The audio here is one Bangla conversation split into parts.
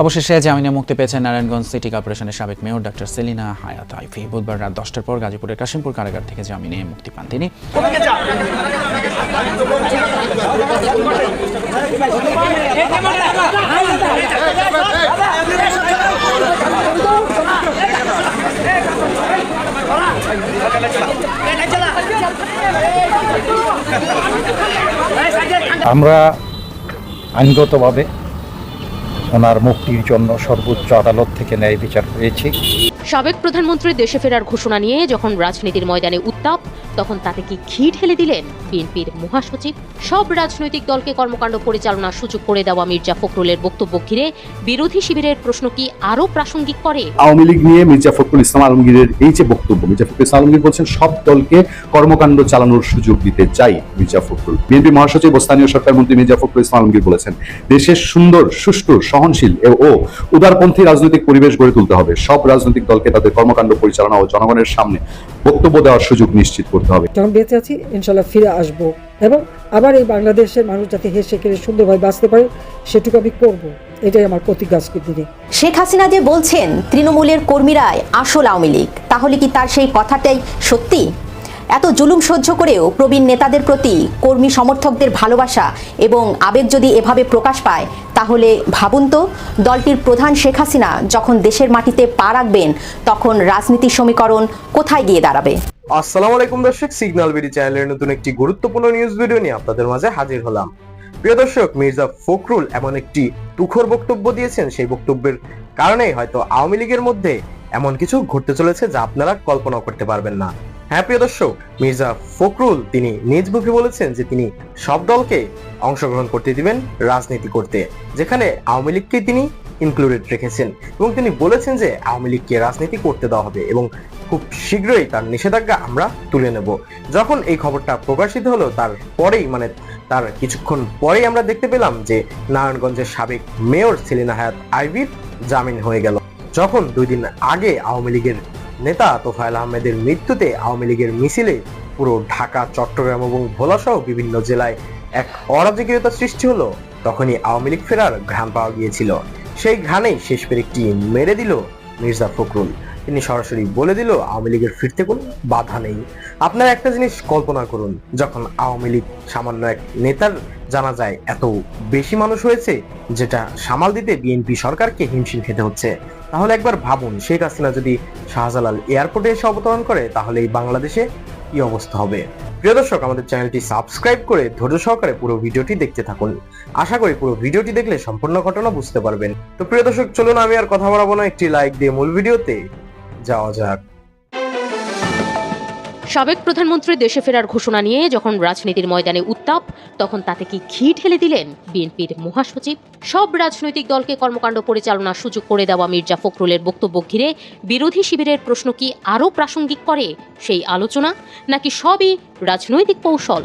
অবশেষে জামিনে মুক্তি পেয়েছেন নারায়ণগঞ্জ সিটি কর্পোরেশনের সাবেক মেয়র ডক্টর সেলিনা হায়াত আইভী। বুধবার রাত 10টার পর গাজীপুরের কাশিমপুর কারাগার থেকে জামিনে মুক্তি পান তিনি। আমরা আইনগতভাবে ওনার মুক্তির জন্য সর্বোচ্চ আদালত থেকে ন্যায় বিচার পেয়েছি। সাবেক প্রধানমন্ত্রী দেশে ফেরার ঘোষণা নিয়ে যখন রাজনীতির ময়দানে উত্তাপ, তখন তাতে কি ঘি ঢেলে দিলেন বিএনপির মহাসচিব। সব রাজনৈতিক দলকে কর্মকাণ্ড পরিচালনার সুযোগ করে দেওয়া মির্জা ফখরুলের বক্তব্য ঘিরে বিরোধী শিবিরের প্রশ্ন কি আরো প্রাসঙ্গিক করে? আওয়ামী লীগ নিয়ে মির্জা ফখরুল ইসলাম আলমগীরের এই যে বক্তব্য, মির্জা ফখরুল ইসলাম আলমগীর বলছেন সব দলকে কর্মকাণ্ড চালানোর সুযোগ দিতে চাই মির্জা ফখরুল। বিএনপি মহাসচিব ও স্থানীয় সরকার মন্ত্রী মির্জা ফখরুল ইসলাম আলমগীর বলেছেন দেশের সুন্দর, সুষ্ঠু, সহনশীল ও উদারপন্থী রাজনৈতিক পরিবেশ গড়ে তুলতে হবে। সব রাজনৈতিক দলকে তাদের কর্মকাণ্ড পরিচালনা ও জনগণের সামনে বক্তব্য দেওয়ার সুযোগ নিশ্চিত করতে হবে। যখন বেঁচে আছি ইনশাল্লাহ ফিরে আসবো এবং আবার এই বাংলাদেশের মানুষ যাতে হেসে খেলে সুন্দরভাবে বাঁচতে পারে সেটুকু আমি করবো, এটাই আমার প্রতিজ্ঞা আজকের দিনে। শেখ হাসিনা যে বলছেন তৃণমূলের কর্মীরাই আসল আওয়ামী লীগ, তাহলে কি তার সেই কথাটাই সত্যি? এত জুলুম সহ্য করেও প্রবীণ নেতাদের প্রতি কর্মী সমর্থকদের ভালোবাসা এবং আবেগ যদি এভাবে প্রকাশ পায়, তাহলে ভাবুন তো, দলটির প্রধান শেখ হাসিনা যখন দেশের মাটিতে পা রাখবেন তখন রাজনীতির সমীকরণ কোথায় গিয়ে দাঁড়াবে? আসসালামু আলাইকুম দর্শক, সিগন্যাল বিডি চ্যানেলের নতুন একটি গুরুত্বপূর্ণ নিউজ ভিডিও নিয়ে আপনাদের মাঝে হাজির হলাম। প্রিয় দর্শক, মির্জা ফখরুল এমন একটি তুখোর বক্তব্য দিয়েছেন, সেই বক্তব্যের কারণেই হয়তো আওয়ামী লীগের মধ্যে এমন কিছু ঘটতে চলেছে যা আপনারা কল্পনা করতে পারবেন না। হ্যাঁ প্রিয় দর্শক, মির্জা ফখরুল তিনি নিজ মুখে বলেছেন যে তিনি সব দলকে অংশগ্রহণ করতে দিবেন রাজনীতি করতে, যেখানে আওয়ামী লীগকে তিনি ইনক্লুডেড রেখেছেন এবং তিনি বলেছেন যে আওয়ামী লীগকে রাজনীতি করতে দেওয়া হবে এবং খুব শীঘ্রই তার নিষেধাজ্ঞা আমরা তুলে নেব। যখন এই খবরটা প্রকাশিত হলো তার কিছুক্ষণ পরেই আমরা দেখতে পেলাম যে নারায়ণগঞ্জের সাবেক মেয়র সেলিনা হায়াত আইভীর জামিন হয়ে গেল। যখন 2 দিন আগে আওয়ামী লীগের নেতা তোফায়েল আহমেদের মৃত্যুতে আওয়ামী লীগের মিছিলে পুরো ঢাকা, চট্টগ্রাম এবং ভোলা সহ বিভিন্ন জেলায় এক অরাজকীয়তা সৃষ্টি হলো, তখনই আওয়ামী লীগ ফেরার ঘ্রাণ পাওয়া গিয়েছিল। সেই ঘ্রাণেই শেষ পেরেকটি মেরে দিল মির্জা ফখরুল। তিনি সরাসরি বলে দিল আওয়ামী লীগের ফিরতে কোনো বাধা নেই। আপনারা একটা জিনিস কল্পনা করুন, যখন আওয়ামী লীগ সামান্য এক নেতার জানা যায় এত বেশি মানুষ হয়েছে যেটা সামাল দিতে বিএনপি সরকারকে হিমশিম খেতে হচ্ছে, তাহলে একবার ভাবুন শেখ হাসিনা যদি শাহজালাল এয়ারপোর্টে এসে অবতরণ করে তাহলে এই বাংলাদেশে কি অবস্থা হবে। প্রিয় দর্শক, আমাদের চ্যানেলটি সাবস্ক্রাইব করে ধৈর্য সহকারে পুরো ভিডিওটি দেখতে থাকুন। আশা করি পুরো ভিডিওটি দেখলে সম্পূর্ণ ঘটনা বুঝতে পারবেন। তো প্রিয় দর্শক, চলুন আমি আর কথা বাড়াবো না, একটি লাইক দিয়ে মূল ভিডিওতে যাওয়া যাক। সাবেক প্রধানমন্ত্রী দেশে ফেরার ঘোষণা নিয়ে যখন রাজনীতির ময়দানে উত্তাপ, তখন তাতে কি ঘি ঢেলে দিলেন বিএনপির মহাসচিব। সব রাজনৈতিক দলকে কর্মকাণ্ড পরিচালনার সুযোগ করে দেওয়া মির্জা ফখরুলের বক্তব্য ঘিরে বিরোধী শিবিরের প্রশ্ন কি আরও প্রাসঙ্গিক করে সেই আলোচনা, নাকি সবই রাজনৈতিক কৌশল?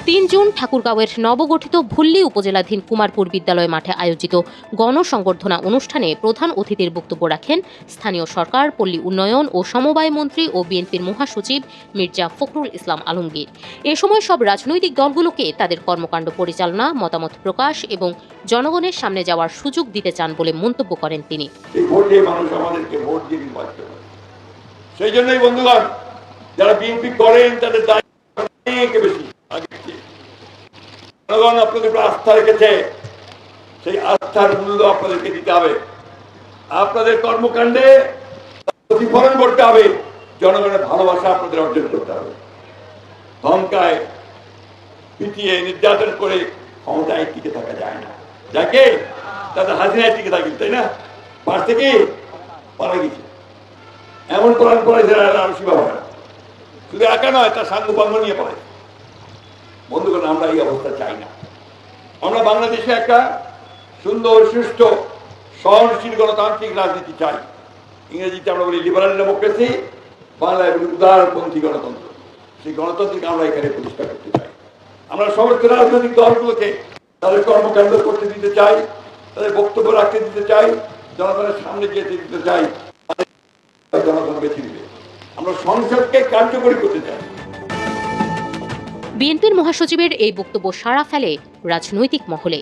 3 জুন ঠাকুরগাঁওয়ের নবগঠিত ভুল্লি উপজেলাধীন কুমারপুর বিদ্যালয় মাঠে আয়োজিত গণসংবর্ধনা অনুষ্ঠানে প্রধান অতিথির বক্তব্য রাখেন স্থানীয় সরকার, পল্লী উন্নয়ন ও সমবায় মন্ত্রী ও বিএনপির মহাসচিব মির্জা ফখরুল ইসলাম আলমগীর। এ সময় সব রাজনৈতিক দলগুলোকে তাদের কর্মকাণ্ড পরিচালনা, মতামত প্রকাশ এবং জনগণের সামনে যাওয়ার সুযোগ দিতে চান বলে মন্তব্য করেন তিনি। সেই জন্যই বন্ধুগণ, যারা বিএনপি করেন তাদের দায়িত্ব বেশি। জনগণ আপনাদের উপর আস্থা রেখেছে, সেই আস্থার মূল্য আপনাদেরকে দিতে হবে। আপনাদের কর্মকাণ্ডে প্রতিফলন করতে হবে, জনগণের ভালোবাসা আপনাদের অর্জন করতে হবে। ধমকায়, পিটিয়ে, নির্যাতন করে ক্ষমতায় টিকে থাকা যায় না। যাকে তাদের হাসিনায় টিকে থাকেন, তাই না? পারছে কি? পারা গেছে। এমন প্ল্যান করেছে আরসি বাবা, শুধু একা নয়, তার সাঙ্গপাঙ্গ নিয়ে পড়ে। বন্ধুগণ, আমরা এই অবস্থা চাই না। আমরা বাংলাদেশে একটা সুন্দর, সুষ্ঠু, সহনশীল গণতান্ত্রিক রাজনীতি চাই। ইংরেজিতে আমরা বলি লিবারাল ডেমোক্রেসি, বাংলায় বলি উদারপন্থী গণতন্ত্র। সেই গণতন্ত্রকে আমরা এখানে প্রতিষ্ঠা করতে চাই। আমরা সমস্ত রাজনৈতিক দলগুলোকে তাদের কর্মকাণ্ড করতে দিতে চাই, তাদের বক্তব্য রাখতে দিতে চাই, জনগণের সামনে যেতে দিতে চাই। জনগণ বেছে দিবে। আমরা সংসদকে কার্যকরী করতে চাই। বিএনপির মহাসচিবের এই বক্তব্য সাড়া ফেলে রাজনৈতিক মহলে।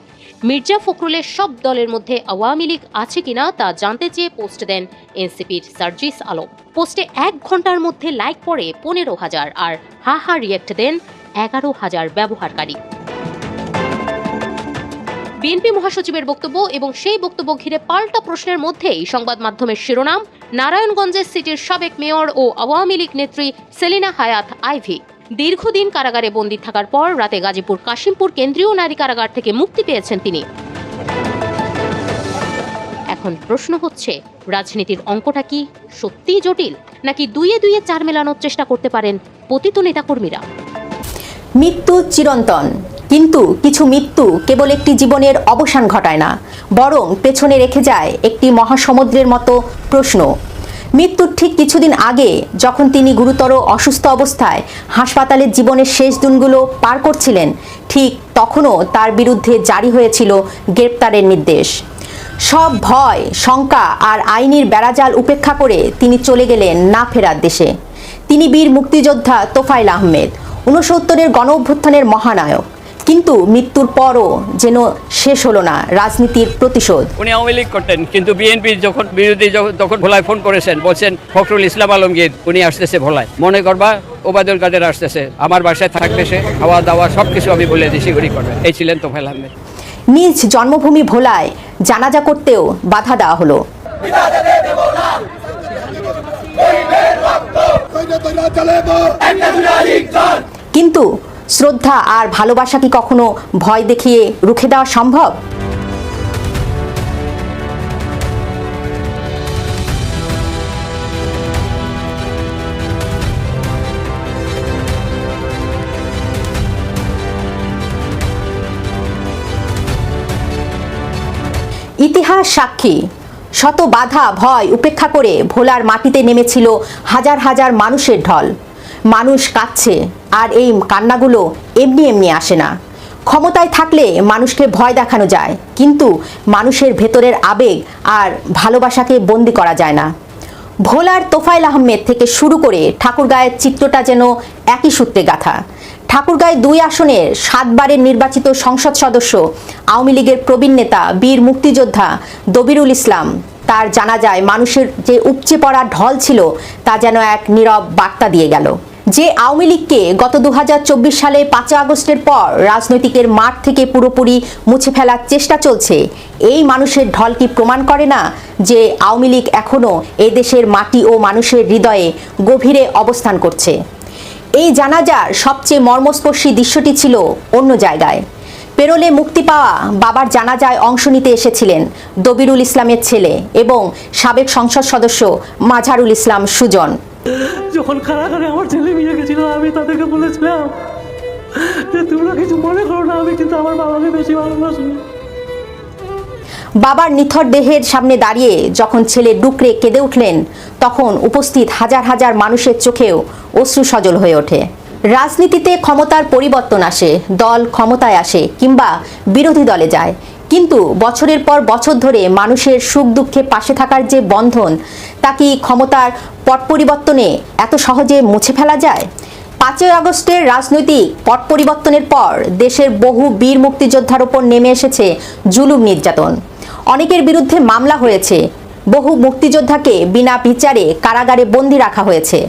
মির্জা ফখরুলের সব দলের মধ্যে আওয়ামী লীগ আছে কিনা তা জানতে চেয়ে পোস্ট দেন এনসিপির সার্জিস আলম। পোস্টে 1 ঘন্টার মধ্যে লাইক পড়ে 15,000 আর হা রিয়েক্ট দেন 11,000 ব্যবহারকারী। বিএনপি মহাসচিবের বক্তব্য এবং সেই বক্তব্য ঘিরে পাল্টা প্রশ্নের মধ্যেই সংবাদ মাধ্যমের শিরোনাম, নারায়ণগঞ্জের সিটির সাবেক মেয়র ও আওয়ামী লীগ নেত্রী সেলিনা হায়াত আইভি দীর্ঘদিন কারাগারে বন্দী থাকার পর রাতে গাজীপুর কাশিমপুর কেন্দ্রীয় নারী কারাগার থেকে মুক্তি পেয়েছেন তিনি। এখন প্রশ্ন হচ্ছে, রাজনীতির অঙ্কটা কি সত্যিই জটিল, নাকি দুইয়ে 4 মেলানোর চেষ্টা করতে পারেন পতিত নেতাকর্মীরা? মৃত্যু চিরন্তন, কিন্তু কিছু মৃত্যু কেবল একটি জীবনের অবসান ঘটায় না, বরং পেছনে রেখে যায় একটি মহাসমুদ্রের মতো প্রশ্ন। মৃত্যুর ঠিক কিছুদিন আগে যখন তিনি গুরুতর অসুস্থ অবস্থায় হাসপাতালের জীবনের শেষ দিনগুলো পার করছিলেন, ঠিক তখনও তার বিরুদ্ধে জারি হয়েছিল গ্রেপ্তারের নির্দেশ। সব ভয়, শঙ্কা আর আইনের বেড়াজাল উপেক্ষা করে তিনি চলে গেলেন না ফেরার দেশে। তিনি বীর মুক্তিযোদ্ধা তোফায়েল আহমেদ, 69-এর গণ অভ্যুত্থানের মহানায়ক। কিন্তু মৃত্যুর পরও যেন শেষ হলো না রাজনীতির প্রতিশোধ। উনি আওয়ামী লীগ করতেন, কিন্তু বিএনপির যখন বিরোধী তখন ভোলায় ফোন করেছেন, বলছেন ফখরুল ইসলাম আলমগীর উনি আসতেছে ভোলায়, মনে করবা ওবায়দুল কাদের আসতেছে, আমার বাসায় থাকবে সে, খাওয়া দাওয়া সবকিছু আমি বলে দিছি, ঘুরি করবে। এই ছিলেন তোফায়েল আহমেদ। নিজ জন্মভূমি ভোলায় জানাজা করতেও বাধা দেওয়া হলো। কিন্তু শ্রদ্ধা আর ভালোবাসা কি কখনো ভয় দেখিয়ে রুখে দেওয়া সম্ভব? ইতিহাস সাক্ষী, শত বাধা ভয় উপেক্ষা করে ভোলার মাটিতে নেমেছিল হাজার হাজার মানুষের ঢল। মানুষ কাঁদছে, আর এই কান্নাগুলো এমনি এমনি আসে না। ক্ষমতায় থাকলে মানুষকে ভয় দেখানো যায়, কিন্তু মানুষের ভেতরের আবেগ আর ভালোবাসাকে বন্দি করা যায় না। ভোলার তোফায়েল আহমেদ থেকে শুরু করে ঠাকুরগাঁয়ের চিত্রটা যেন একই সূত্রে গাঁথা। ঠাকুরগাঁয় 2 আসনের 7 বারের নির্বাচিত সংসদ সদস্য আওয়ামী লীগের প্রবীণ নেতা বীর মুক্তিযোদ্ধা দবিরুল ইসলাম, তার জানাজায় মানুষের যে উপচে পড়া ঢল ছিল তা যেন এক নীরব বার্তা দিয়ে গেল। যে আওয়ামী লীগকে গত 2024 সালে 5 আগস্টের পর রাজনৈতিকের মাঠ থেকে পুরোপুরি মুছে ফেলার চেষ্টা চলছে, এই মানুষের ঢল কি প্রমাণ করে না যে আওয়ামী লীগ এখনও এই দেশের মাটি ও মানুষের হৃদয়ে গভীরে অবস্থান করছে? এই জানাজার সবচেয়ে মর্মস্পর্শী দৃশ্যটি ছিল অন্য জায়গায়। পেরোলে মুক্তি পাওয়া বাবার জানাজায় অংশ নিতে এসেছিলেন দবিরুল ইসলামের ছেলে এবং সাবেক সংসদ সদস্য মাঝারুল ইসলাম সুজন। যখন কারাগারে আমার ছেলে মেয়ে গেছিল, আমি তাদেরকে বলেছিলাম যে তোমরা কিছু মনে করো না, আমি কিন্তু আমার বাবাকে বেশি ভালোবাসি। বাবার নিথর দেহের সামনে দাঁড়িয়ে যখন ছেলে ডুকরে কেঁদে উঠলেন, তখন উপস্থিত হাজার হাজার মানুষের চোখেও অশ্রু সজল হয়ে ওঠে। রাজনীতিতে ক্ষমতার পরিবর্তন আসে, দল ক্ষমতায় আসে কিংবা বিরোধী দলে যায়, কিন্তু বছরের পর বছর ধরে মানুষের সুখ দুঃখে পাশে থাকার যে বন্ধন, তা কি ক্ষমতার পট পরিবর্তনে এত সহজে মুছে ফেলা যায়? 5 আগস্টের রাজনৈতিক পট পরিবর্তনের পর দেশের বহু বীর মুক্তিযোদ্ধার ওপর নেমে এসেছে জুলুম নির্যাতন। অনেকের বিরুদ্ধে মামলা হয়েছে, বহু মুক্তিযোদ্ধাকে বিনা বিচারে কারাগারে বন্দী রাখা হয়েছে,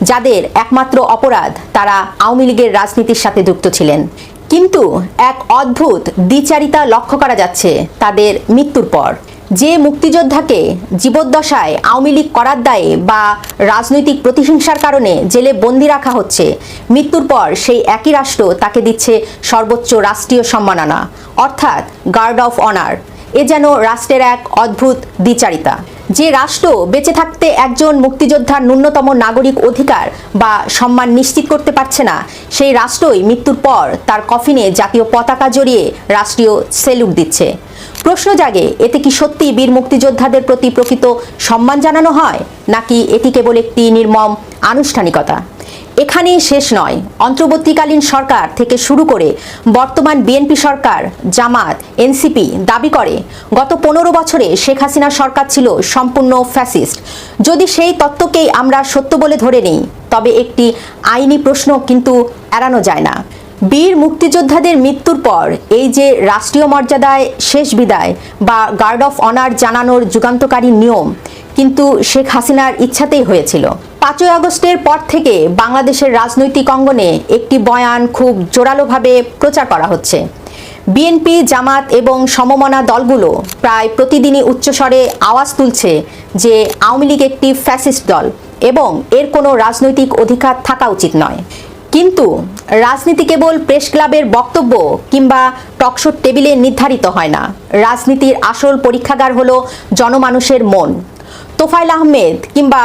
যাদের একমাত্র অপরাধ তারা আওয়ামী লীগের রাজনীতির সাথে যুক্ত ছিলেন। কিন্তু এক অদ্ভুত দ্বিচারিতা লক্ষ্য করা যাচ্ছে তাদের মৃত্যুর পর। যে মুক্তিযোদ্ধাকে জীবদ্দশায় আওয়ামী লীগ করার দায়ে বা রাজনৈতিক প্রতিহিংসার কারণে জেলে বন্দী রাখা হচ্ছে, মৃত্যুর পর সেই একই রাষ্ট্র তাকে দিচ্ছে সর্বোচ্চ রাষ্ট্রীয় সম্মাননা, অর্থাৎ গার্ড অফ অনার। এ যেন রাষ্ট্রের এক অদ্ভুত দ্বিচারিতা। যে রাষ্ট্র বেঁচে থাকতে একজন মুক্তিযোদ্ধার ন্যূনতম নাগরিক অধিকার বা সম্মান নিশ্চিত করতে পারছে না, সেই রাষ্ট্রই মৃত্যুর পর তার কফিনে জাতীয় পতাকা জড়িয়ে রাষ্ট্রীয় সেলুট দিচ্ছে। প্রশ্ন জাগে, এতে কি সত্যি বীর মুক্তিযোদ্ধাদের প্রতি প্রকৃত সম্মান জানানো হয়, নাকি এটি কেবল একটি নির্মম আনুষ্ঠানিকতা? এখানেই শেষ নয়। অন্তর্বর্তীকালীন সরকার থেকে শুরু করে বর্তমান বিএনপি সরকার, জামাত, এনসিপি দাবি করে গত 15 বছরে শেখ হাসিনা সরকার ছিল সম্পূর্ণ ফ্যাসিস্ট। যদি সেই তত্ত্বকেই আমরা সত্য বলে ধরে নিই, তবে একটি আইনি প্রশ্ন কিন্তু এড়ানো যায় না। বীর মুক্তিযোদ্ধাদের মৃত্যুর পর এই যে রাষ্ট্রীয় মর্যাদায় শেষ বিদায় বা গার্ড অফ অনার জানানোর যুগান্তকারী নিয়ম কিন্তু শেখ হাসিনার ইচ্ছাতেই হয়েছিল। 5ই আগস্টের পর থেকে বাংলাদেশের রাজনৈতিক অঙ্গনে একটি বয়ান খুব জোরালোভাবে প্রচার করা হচ্ছে। বিএনপি, জামাত এবং সমমনা দলগুলো প্রায় প্রতিদিনই উচ্চস্বরে আওয়াজ তুলছে যে আওয়ামী লীগ একটি ফ্যাসিস্ট দল এবং এর কোনো রাজনৈতিক অধিকার থাকা উচিত নয়। কিন্তু রাজনীতি কেবল প্রেস ক্লাবের বক্তব্য কিংবা টকশোর টেবিলে নির্ধারিত হয় না। রাজনীতির আসল পরীক্ষাগার হলো জনমানুষের মন। তোফায়েল আহমেদ কিংবা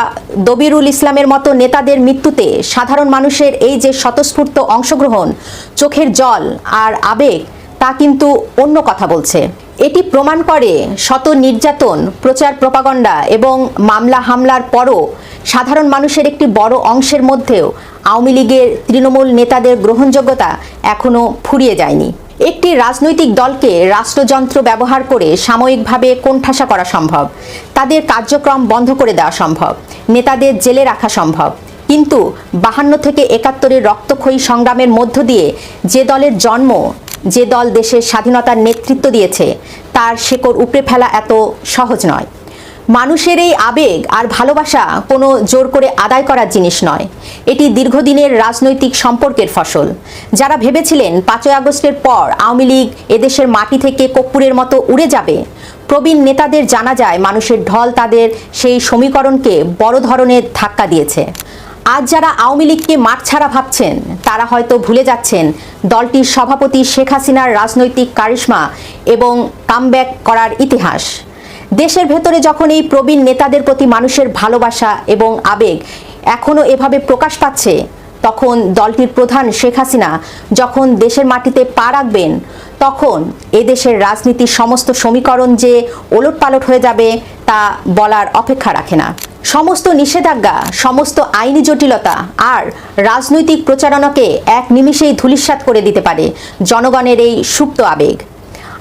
দবিরুল ইসলামের মতো নেতাদের মৃত্যুতে সাধারণ মানুষের এই যে স্বতঃস্ফূর্ত অংশগ্রহণ, চোখের জল আর আবেগ, তা কিন্তু অন্য কথা বলছে। এটি প্রমাণ করে শত নির্যাতন, প্রচার, প্রপাগণ্ডা এবং মামলা হামলার পরও সাধারণ মানুষের একটি বড় অংশের মধ্যেও আওয়ামী লীগের তৃণমূল নেতাদের গ্রহণযোগ্যতা এখনও ফুরিয়ে যায়নি। একটি রাজনৈতিক দলকে রাষ্ট্রযন্ত্র ব্যবহার করে সাময়িকভাবে কোণঠাসা করা সম্ভব, তাদের কার্যক্রম বন্ধ করে দেওয়া সম্ভব, নেতাদের জেলে রাখা সম্ভব, কিন্তু 52 থেকে 71-এর রক্তক্ষয়ী সংগ্রামের মধ্য দিয়ে যে দলের জন্ম, যে দল দেশের স্বাধীনতার নেতৃত্ব দিয়েছে, তার শেকড় উপড়ে ফেলা এত সহজ নয়। মানুষের এই আবেগ আর ভালোবাসা কোনো জোর করে আদায় করার জিনিস নয়, এটি দীর্ঘদিনের রাজনৈতিক সম্পর্কের ফসল। যারা ভেবেছিলেন 5ই আগস্টের পর আওয়ামী লীগ এদেশের মাটি থেকে কর্পূরের মতো উড়ে যাবে, প্রবীণ নেতাদের জানা যায় মানুষের ঢল তাদের সেই সমীকরণকে বড় ধরনের ধাক্কা দিয়েছে। আজ যারা আওয়ামী লীগকে মাঠছাড়া ভাবছেন, তারা হয়তো ভুলে যাচ্ছেন দলটির সভাপতি শেখ হাসিনার রাজনৈতিক কারিশমা এবং কামব্যাক করার ইতিহাস। দেশের ভেতরে যখন এই প্রবীণ নেতাদের প্রতি মানুষের ভালোবাসা এবং আবেগ এখনও এভাবে প্রকাশ পাচ্ছে, তখন দলটির প্রধান শেখ হাসিনা যখন দেশের মাটিতে পা রাখবেন, তখন এদেশের রাজনীতির সমস্ত সমীকরণ যে ওলটপালট হয়ে যাবে তা বলার অপেক্ষা রাখে না। সমস্ত নিষেধাজ্ঞা, সমস্ত আইনি জটিলতা আর রাজনৈতিক প্রচারণাকে এক নিমিষেই ধূলিসাৎ করে দিতে পারে জনগণের এই সুপ্ত আবেগ।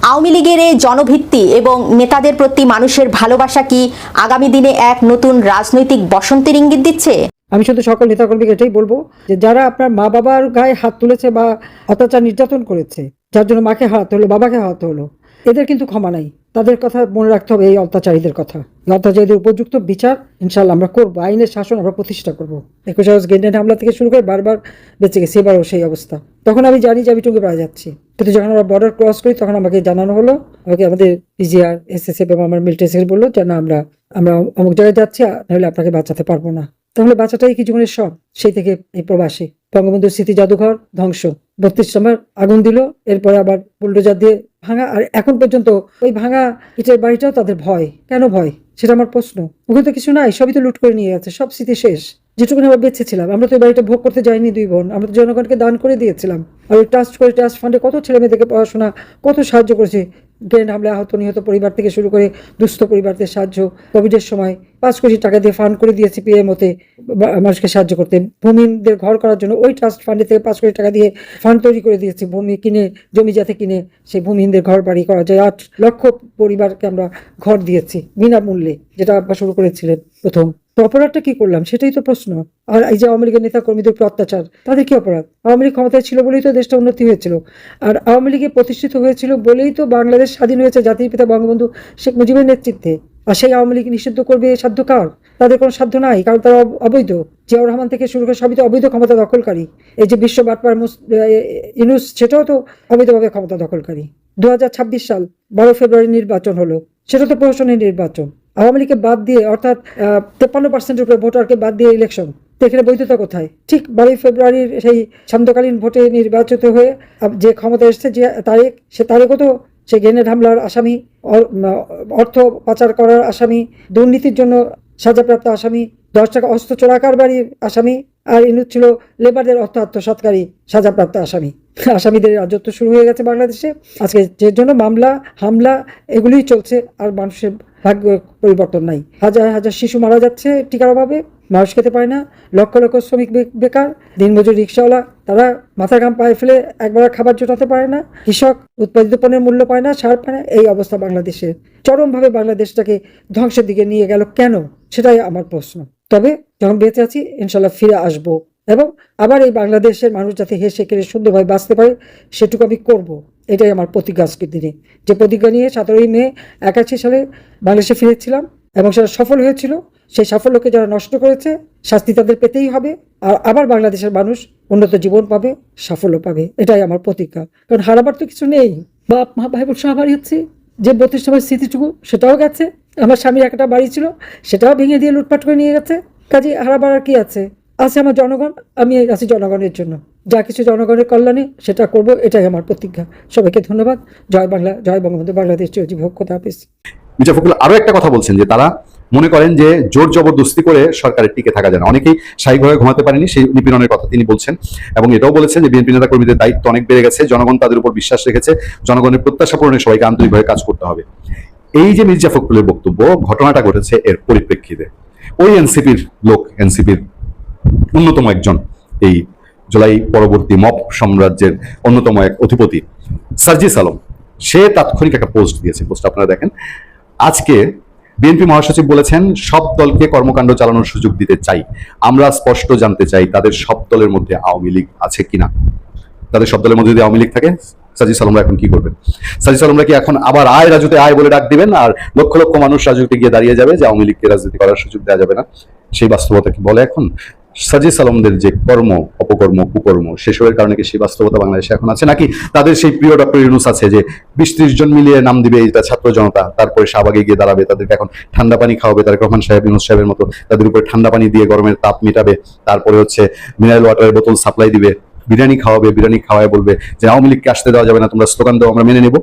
আওয়ামী লীগের এই জনভিত্তি এবং নেতাদের প্রতি মানুষের ভালোবাসা কি আগামী দিনে এক নতুন রাজনৈতিক বসন্তের ইঙ্গিত দিচ্ছে? আমি শুধু সকল নেতাকর্মীকে এটাই বলবো যে যারা আপনার মা বাবার গায়ে হাত তুলেছে বা অত্যাচার নির্যাতন করেছে, যার জন্য মাকে হারাতে হলো, বাবাকে হারাতে হলো, এদের কিন্তু ক্ষমা নাই। তাদের কথা মনে রাখতে হবে, এই অত্যাচারীদের কথা। এই অত্যাচারীদের উপযুক্ত বিচার ইনশাল্লাহ আমরা করবো, আইনের শাসন আমরা প্রতিষ্ঠা করবো। 21 আগস্ট গ্রেনেড হামলা থেকে শুরু করে বারবার বেঁচে গেছে, এবারও সেই অবস্থা। তখন আমি জানি যে আমি টুঙ্গে পাড়া যাচ্ছি, কিন্তু যখন আমরা বর্ডার ক্রস করি তখন আমাকে জানানো হলো, আমাকে আমাদের পিজিআর, SSF এবং আমার মিলিটারি সেক্রেটারি বললো যে না, আমরা অমুক জায়গায় যাচ্ছি, নাহলে আপনাকে বাঁচাতে পারবো না। তাহলে বাচ্চাটাই কি জীবনের সব? সেই থেকে এই প্রবাসী বঙ্গবন্ধুর স্মৃতি জাদুঘর ধ্বংস, 32 নম্বর আগুন দিল, এরপরে আবার বুলডোজার দিয়ে ভাঙা, আর এখন পর্যন্ত ওই ভাঙা ইটের বাড়িটাও তাদের ভয়। কেন ভয়? সেটা আমার প্রশ্ন। ওখানে তো কিছু নাই, সবই তো লুট করে নিয়ে গেছে, সব স্মৃতি শেষ। যেটুকু আমরা বেঁচে ছিলাম, আমরা তো এই বাড়িটা ভোগ করতে যাইনি দুই বোন, আমরা তো জনগণকে দান করে দিয়েছিলাম। আর ওই ট্রাস্ট ফান্ডে কত ছেলে মেয়েদেরকে পড়াশোনা, কত সাহায্য করেছে। গ্রেনেড হামলা আহত নিহত পরিবার থেকে শুরু করে দুস্থ পরিবারদের সাহায্য, কোভিডের সময় 5 কোটি টাকা দিয়ে ফান্ড করে দিয়েছি PMOতে মানুষকে সাহায্য করতে। ভূমিহীনদের ঘর করার জন্য ওই ট্রাস্ট ফান্ডে থেকে 5 কোটি টাকা দিয়ে ফান্ড তৈরি করে দিয়েছি, ভূমি কিনে, জমি যাতে কিনে সেই ভূমিহীনদের ঘর বাড়ি করা যায়। 8 লক্ষ পরিবারকে আমরা ঘর দিয়েছি বিনামূল্যে, যেটা আব্বা শুরু করেছিলেন প্রথম। তো অপরাধটা কি করলাম সেটাই তো প্রশ্ন। আর এই যে আওয়ামী লীগের নেতা কর্মীদের উপর অত্যাচার, তাদের কি অপরাধ? আওয়ামী লীগ ক্ষমতায় ছিল বলেই তো দেশটা উন্নতি হয়েছিল, আর আওয়ামী লীগে প্রতিষ্ঠিত হয়েছিল বলেই তো বাংলাদেশ স্বাধীন হয়েছে জাতির পিতা বঙ্গবন্ধু শেখ মুজিবের নেতৃত্বে। আর সেই আওয়ামী লীগ নিষিদ্ধ করবে সাধ্য কার? তাদের কোনো সাধ্য নাই, কারণ তারা অবৈধ। জিয়াউর রহমান থেকে শুরু করে সবই তো অবৈধ ক্ষমতা দখলকারী। এই যে বিশ্ব বাটপার ইউনুস, সেটাও তো অবৈধভাবে ক্ষমতা দখলকারী। 2026 সাল 12 ফেব্রুয়ারি নির্বাচন হলো, সেটা তো প্রহসনের নির্বাচন। আওয়ামী লীগকে বাদ দিয়ে, অর্থাৎ 53% উপরে ভোটারকে বাদ দিয়ে ইলেকশন, এখানে বৈধতা কোথায়? ঠিক 12 ফেব্রুয়ারির সেই সান্ধ্যকালীন ভোটে নির্বাচিত হয়ে যে ক্ষমতা এসছে যে তারেক, সে তারেকও তো সে গ্রেনেড হামলার আসামি, অর্থ পাচার করার আসামি, দুর্নীতির জন্য সাজাপ্রাপ্ত আসামি, 10 টাকা অস্ত্র চোরাকারবারির আসামি, আর ইনুস ছিল লেবারদের অর্থ আত্মসাৎকারী সাজাপ্রাপ্ত আসামি। আসামিদের রাজত্ব শুরু হয়ে গেছে বাংলাদেশে আজকে, যে জন্য মামলা হামলা এগুলোই চলছে, আর মানুষের ভাগ্য পরিবর্তন নাই। হাজার হাজার শিশু মারা যাচ্ছে টিকার অভাবে, মানুষ খেতে পারে না, লক্ষ লক্ষ শ্রমিক বেকার, দিনমজুর রিক্সাওয়ালা, তারা মাথা ঘাম পায়ে ফেলে একবার খাবার জোটাতে পারে না, কৃষক উৎপাদিত পণ্যের মূল্য পায় না, সার পায় না। এই অবস্থা বাংলাদেশে, চরমভাবে বাংলাদেশটাকে ধ্বংসের দিকে নিয়ে গেল কেন? সেটাই আমার প্রশ্ন। তবে যখন বেঁচে আছি ইনশাল্লাহ ফিরে আসবো, এবং আবার এই বাংলাদেশের মানুষ যাতে হেসে খেলে সুন্দরভাবে বাঁচতে পারে সেটুকু আমি করব। এটাই আমার প্রতিজ্ঞা আজকের দিনে, যে প্রতিজ্ঞা নিয়ে 17ই মে 81 সালে বাংলাদেশে ফিরেছিলাম এবং সেটা সফল হয়েছিল। সেই সাফল্যকে যারা নষ্ট করেছে শাস্তি তাদের পেতেই হবে, আর আবার বাংলাদেশের মানুষ উন্নত জীবন পাবে, সাফল্য পাবে। এটাই আমার প্রতিজ্ঞা, কারণ হারাবার তো কিছু নেই। বাপ মা ভাই বোন সবাই হচ্ছে যে 32 সময় স্মৃতিটুকু সেটাও গেছে। আমার স্বামীর একটা বাড়ি ছিল সেটাও ভেঙে দিয়ে লুটপাট করে নিয়ে গেছে। কাজে হারাবার আর কি আছে? আছে আমার জনগণ, আমি আছি জনগণের জন্য, যা কিছু জনগণের কল্যাণে সেটা করব, এটাই আমার প্রতিজ্ঞা। সবাইকে ধন্যবাদ। জয় বাংলা, জয় বঙ্গবন্ধু, বাংলাদেশ চিরজীবী হোক। খোদা হাফেজ। মির্জা ফখরুল আরো একটা কথা বলছেন যে তারা মনে করেন যে জোর জবরদস্তি করে সরকারের টিকে থাকা যায় না। অনেকেই স্বাভাবিকভাবে ঘুমাতে পারেনি, সেই নিপীড়নের কথা তিনি বলছেন এবং এটাও বলেছেন যে বিএনপি নেতা কর্মীদের দায়িত্ব অনেক বেড়ে গেছে, জনগণ তাদের উপর বিশ্বাস রেখেছে, জনগণের প্রত্যাশা পূরণে সবাইকে আন্তরিকভাবে কাজ করতে হবে। এই যে মির্জা ফখরুলের বক্তব্য, ঘটনাটা ঘটেছে এর পরিপ্রেক্ষিতে ওই এনসিপির লোক, এনসিপির অন্যতম একজন, এই জুলাই পরবর্তী মব সাম্রাজ্যের অন্যতম এক অধিপতি সার্জিস আলম, সে তাৎক্ষণিক একটা পোস্ট দিয়েছে। পোস্ট আপনারা দেখেন। আজকে বিএনপি মহাসচিব বলেছেন সব দলকে কর্মকাণ্ড চালানোর সুযোগ দিতে চাই, আমরা স্পষ্ট জানতে চাই তাদের সব দলের মধ্যে আওয়ামী লীগ আছে কিনা। তাদের সব দলের মধ্যে যদি আওয়ামী লীগ থাকে সার্জিস আলমরা এখন কি করবেন? সার্জিস আলমরা কি এখন আবার আয় রাজুতে আয় বলে ডাক দিবেন আর লক্ষ লক্ষ মানুষ রাজুতে গিয়ে দাঁড়িয়ে যাবে যে আওয়ামী লীগকে রাজনীতি করার সুযোগ দেওয়া যাবে না? সেই বাস্তবতা কি বলে এখন? সার্জিস আলমদের যে কর্ম, অপকর্ম, কুকর্ম, সেসবের কারণে কি সেই বাস্তবতা বাংলাদেশে এখন আছে, নাকি তাদের সেই প্রিয় ডক্টর ইউনূস আছে যে 20-30 জন মিলিয়ে নাম দিবে এটা ছাত্র জনতা, তারপরে শাহবাগে গিয়ে দাঁড়াবে, তাদেরকে এখন ঠান্ডা পানি খাওয়াবে, তারেক রহমান সাহেব, ইউনূস সাহেবের মতো তাদের উপরে ঠান্ডা পানি দিয়ে গরমের তাপ মেটাবে, তারপরে হচ্ছে মিনারেল ওয়াটারের বোতল সাপ্লাই দিবে, বিরিয়ানি খাওয়াবে, বিরিয়ানি খাওয়ায় বলবে যে আওয়ামী লীগকে আসতে দেওয়া যাবে না, তোমরা স্লোগান দাও আমরা মেনে নেব।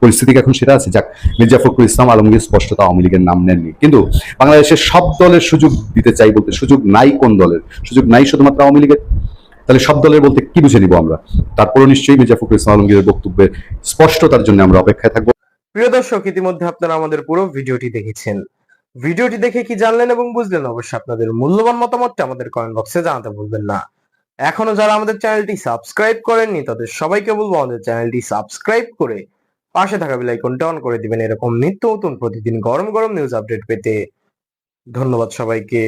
পরিস্থিতি এখন সেটা আছে। যাক, মির্জা ফখরুল ইসলাম আলমগীর স্পষ্টত আওয়ামী লীগের নাম নেননি, কিন্তু বাংলাদেশের সব দলের সুযোগ দিতে চাই বলতে সুযোগ নাই কোন দলের? সুযোগ নাই শুধুমাত্র আওয়ামী লীগের। তাহলে সব দলের বলতে কি বুঝে নিব আমরা? তারপরও নিশ্চয়ই মির্জা ফখরুল ইসলাম আলমগীরের বক্তব্যের স্পষ্টতার জন্য আমরা অপেক্ষায় থাকবো। প্রিয় দর্শক, ইতিমধ্যে আপনারা আমাদের পুরো ভিডিওটি দেখেছেন। ভিডিওটি দেখে কি জানলেন এবং বুঝলেন? অবশ্যই আপনাদের মূল্যবান মতামতটা আমাদের কমেন্ট বক্সে জানাতে ভুলবেন না। এখনো যারা আমাদের চ্যানেলটি সাবস্ক্রাইব করেননি তাদের সবাইকে বলবো আমাদের চ্যানেলটি সাবস্ক্রাইব করে পাশে থাকা বেল আইকনটা অন করে দিবেন এরকম নিত্য নতুন প্রতিদিন গরম গরম নিউজ আপডেট পেতে। ধন্যবাদ সবাইকে।